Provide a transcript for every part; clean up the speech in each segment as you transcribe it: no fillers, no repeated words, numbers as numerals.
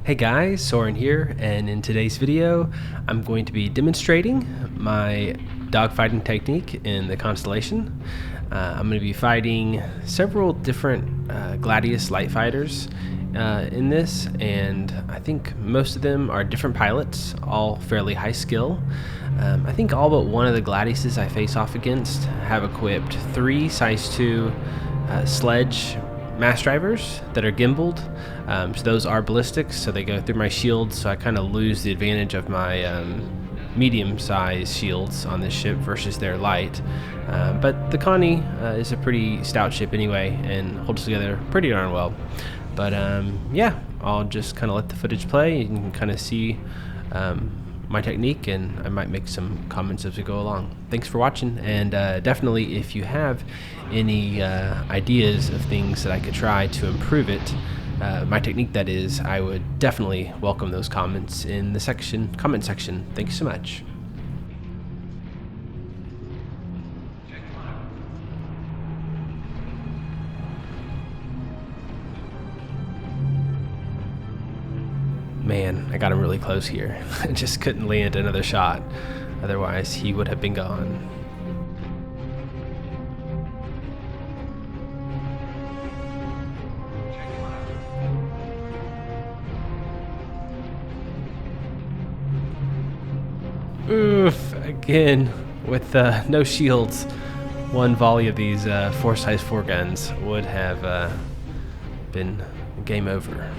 Hey guys, Soren here, and in today's video I'm going to be demonstrating my dogfighting technique in the Constellation. I'm going to be fighting several different Gladius light fighters in this, and I think most of them are different pilots, all fairly high skill. I think all but one of the Gladiuses I face off against have equipped 3 size 2 sledge mass drivers that are gimbaled. So those are ballistics, so they go through my shields, so I kind of lose the advantage of my medium-sized shields on this ship versus their light. But the Connie is a pretty stout ship anyway and holds together pretty darn well. But yeah, I'll just kind of let the footage play. You can kind of see my technique, and I might make some comments as we go along. Thanks for watching, and definitely if you have any ideas of things that I could try to improve it, my technique that is, I would definitely welcome those comments in the comment section. Thanks so much. Man, I got him really close here. I just couldn't land another shot. Otherwise, he would have been gone. Oof, again, with no shields, one volley of these 4 size 4 guns would have been game over.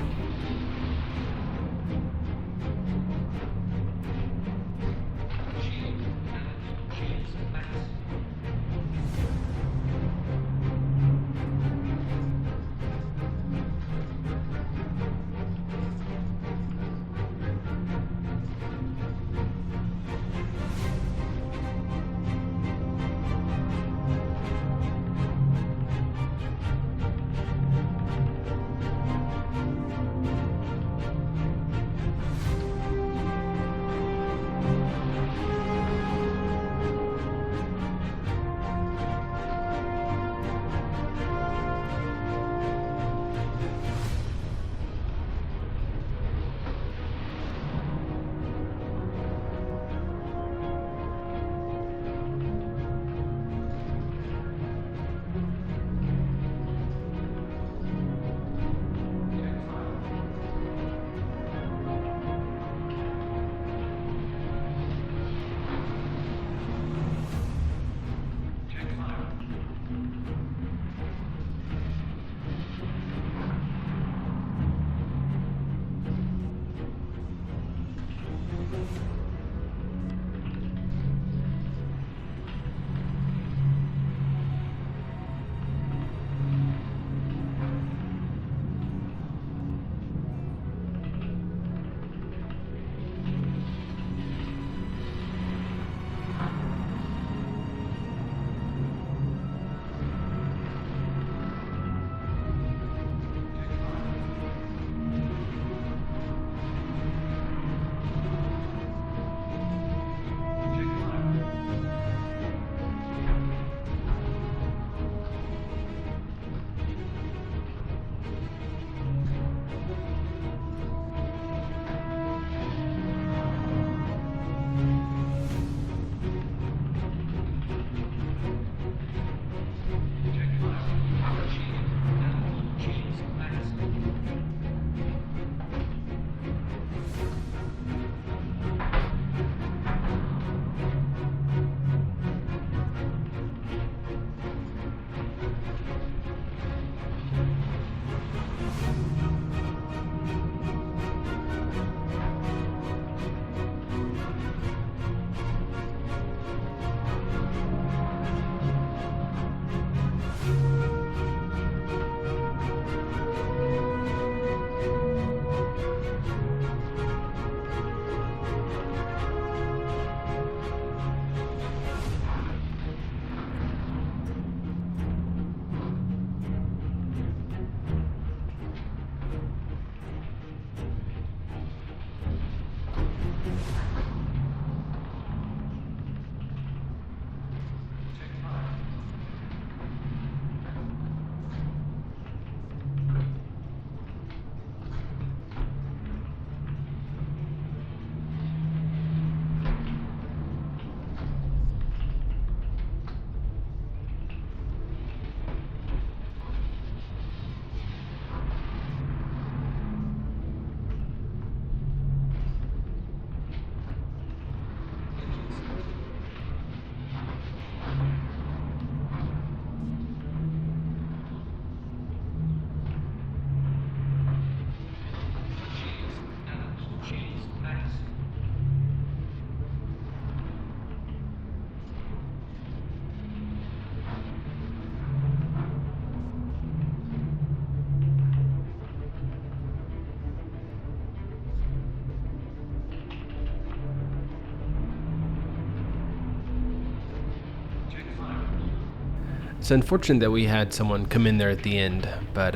It's unfortunate that we had someone come in there at the end, but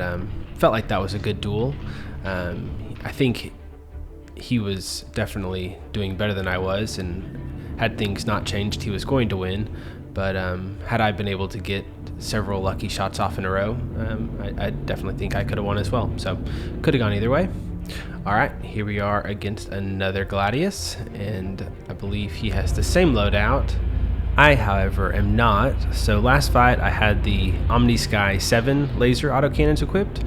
felt like that was a good duel. I think he was definitely doing better than I was, and had things not changed, he was going to win. But had I been able to get several lucky shots off in a row, I definitely think I could have won as well. So could have gone either way. All right, here we are against another Gladius, and I believe he has the same loadout. I, however, am not. So last fight I had the Omnisky 7 laser autocannons equipped,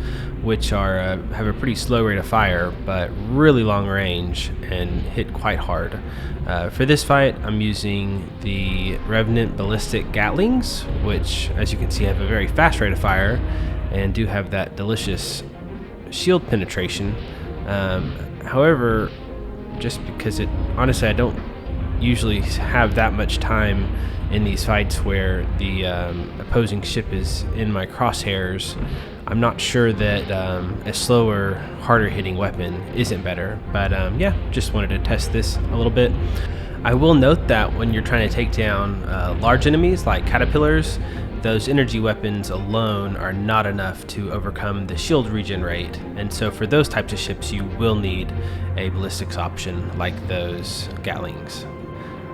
which are have a pretty slow rate of fire, but really long range and hit quite hard. For this fight, I'm using the Revenant Ballistic Gatlings, which, as you can see, have a very fast rate of fire and do have that delicious shield penetration. However, just because honestly, I don't usually have that much time in these fights where the opposing ship is in my crosshairs, I'm not sure that a slower, harder hitting weapon isn't better. But yeah, just wanted to test this a little bit. I will note that when you're trying to take down large enemies like caterpillars, those energy weapons alone are not enough to overcome the shield regen rate, and so for those types of ships you will need a ballistics option like those Gatlings.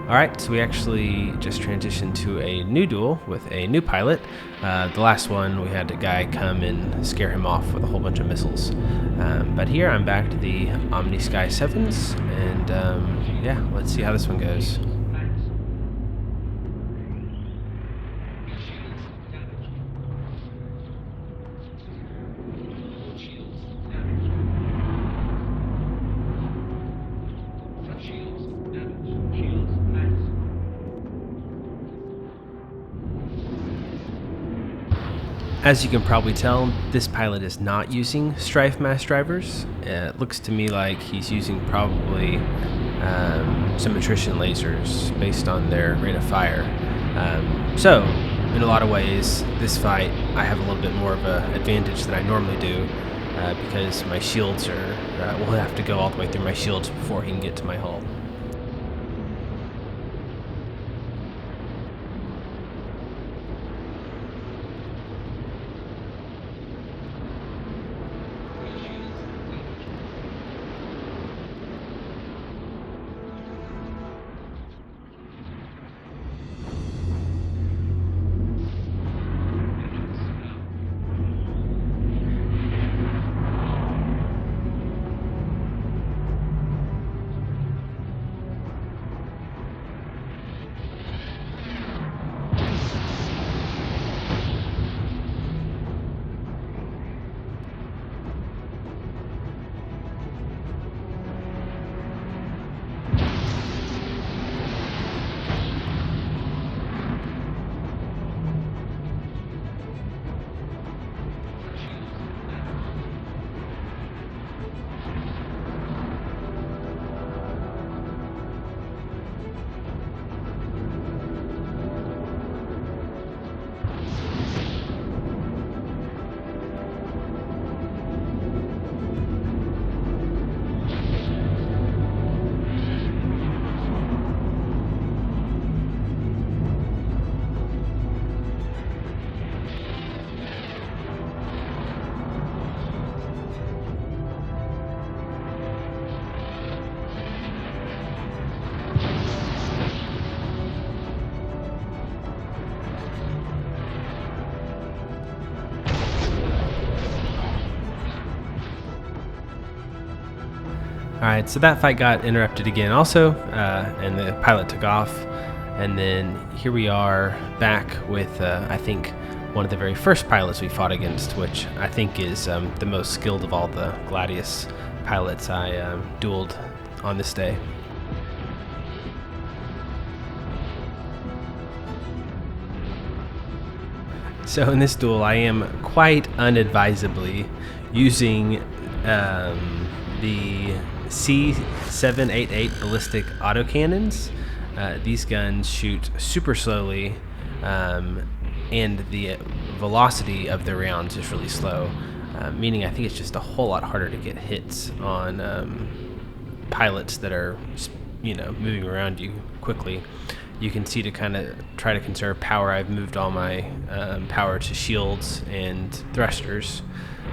Alright, so we actually just transitioned to a new duel with a new pilot. The last one we had a guy come and scare him off with a whole bunch of missiles. But here I'm back to the Omnisky 7s, and yeah, let's see how this one goes. As you can probably tell, this pilot is not using Strife mass drivers. It looks to me like he's using probably some attrition lasers based on their rate of fire. So, in a lot of ways, this fight I have a little bit more of an advantage than I normally do because my shields will have to go all the way through my shields before he can get to my hull. Alright, so that fight got interrupted again also, and the pilot took off. And then here we are back with, I think, one of the very first pilots we fought against, which I think is the most skilled of all the Gladius pilots I dueled on this day. So in this duel, I am quite unadvisedly using the C788 ballistic autocannons. These guns shoot super slowly, and the velocity of the rounds is really slow, meaning I think it's just a whole lot harder to get hits on pilots that are, moving around you quickly. you can see to kind of try to conserve power, I've moved all my power to shields and thrusters.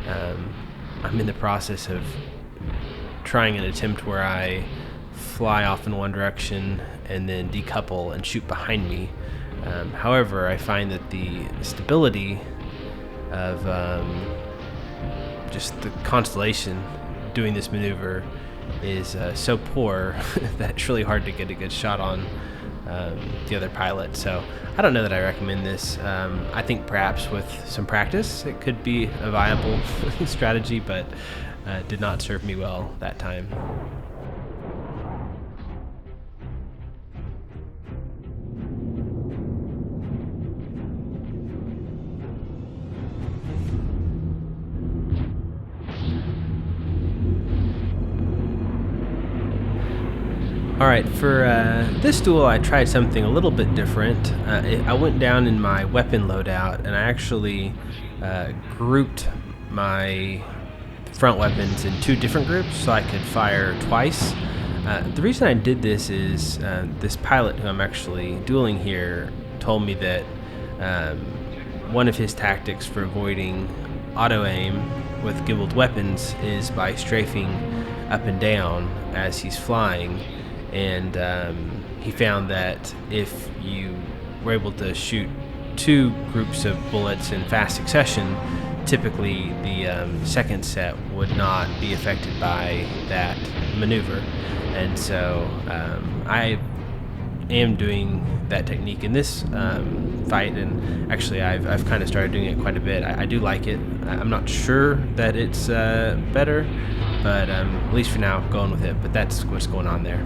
I'm in the process of trying an attempt where I fly off in one direction and then decouple and shoot behind me. However, I find that the stability of just the Constellation doing this maneuver is so poor that it's really hard to get a good shot on the other pilot. So I don't know that I recommend this. I think perhaps with some practice it could be a viable strategy, but it did not serve me well that time. Alright, for this duel I tried something a little bit different. I went down in my weapon loadout and I actually grouped my front weapons in 2 different groups so I could fire twice. The reason I did this is this pilot who I'm actually dueling here told me that one of his tactics for avoiding auto-aim with gimbaled weapons is by strafing up and down as he's flying. And he found that if you were able to shoot 2 groups of bullets in fast succession, typically the second set would not be affected by that maneuver. And so I am doing that technique in this fight, and actually I've kind of started doing it quite a bit. I do like it. I'm not sure that it's better, but at least for now, I'm going with it. But that's what's going on there.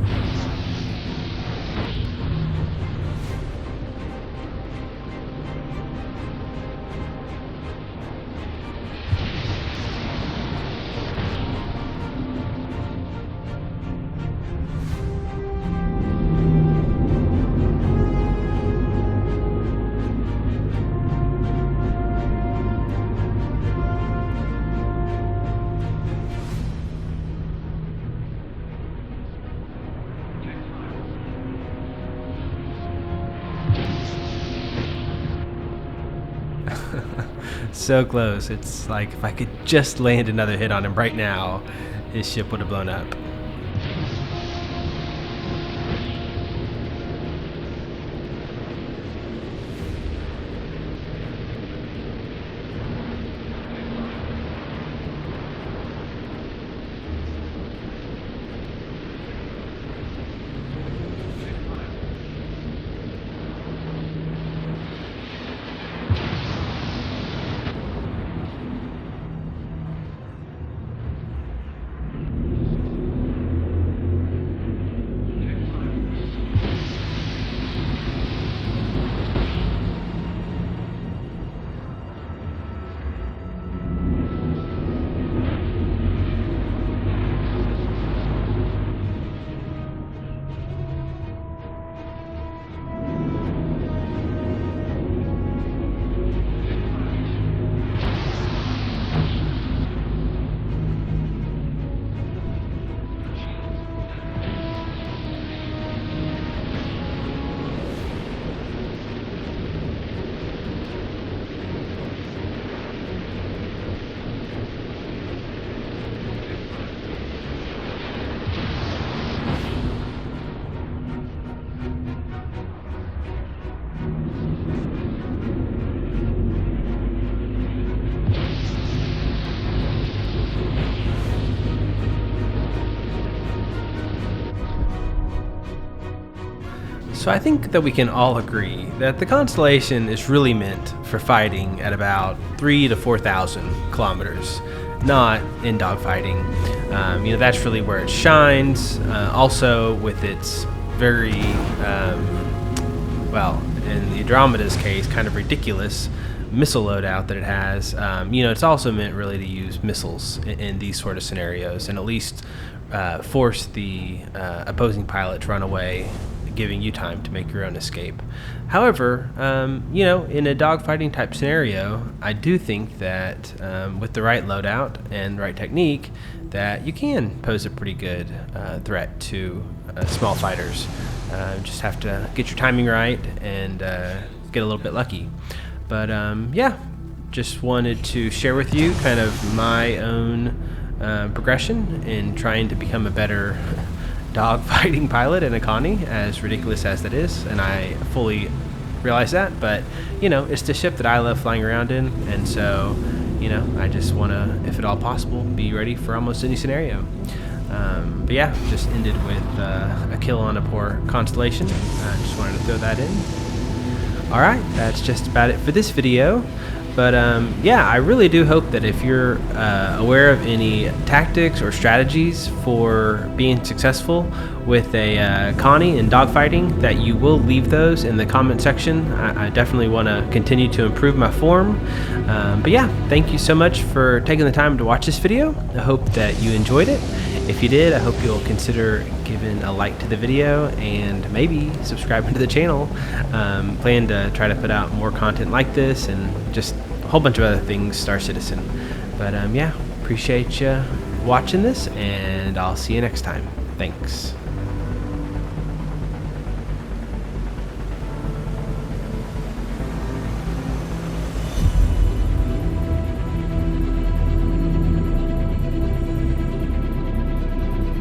So close. It's like if I could just land another hit on him right now, his ship would have blown up. So I think that we can all agree that the Constellation is really meant for fighting at about 3,000 to 4,000 kilometers, not in dogfighting. That's really where it shines. Also with its very, well, in the Andromeda's case, kind of ridiculous missile loadout that it has. It's also meant really to use missiles in these sort of scenarios and at least force the opposing pilot to run away, giving you time to make your own escape. However, you know, in a dogfighting type scenario, I do think that with the right loadout and the right technique, that you can pose a pretty good threat to small fighters. Just have to get your timing right and get a little bit lucky. But yeah, just wanted to share with you kind of my own progression in trying to become a better dogfighting pilot in a Connie, as ridiculous as that is, and I fully realize that. But you know, it's the ship that I love flying around in, and so you know, I just want to, if at all possible, be ready for almost any scenario. But yeah, just ended with a kill on a poor Constellation. I just wanted to throw that in. Alright, that's just about it for this video. But yeah, I really do hope that if you're aware of any tactics or strategies for being successful with a Connie in dogfighting, that you will leave those in the comment section. I definitely want to continue to improve my form. But yeah, thank you so much for taking the time to watch this video. I hope that you enjoyed it. If you did, I hope you'll consider giving a like to the video and maybe subscribing to the channel. Plan to try to put out more content like this and just a whole bunch of other things Star Citizen. But yeah, appreciate you watching this, and I'll see you next time. Thanks.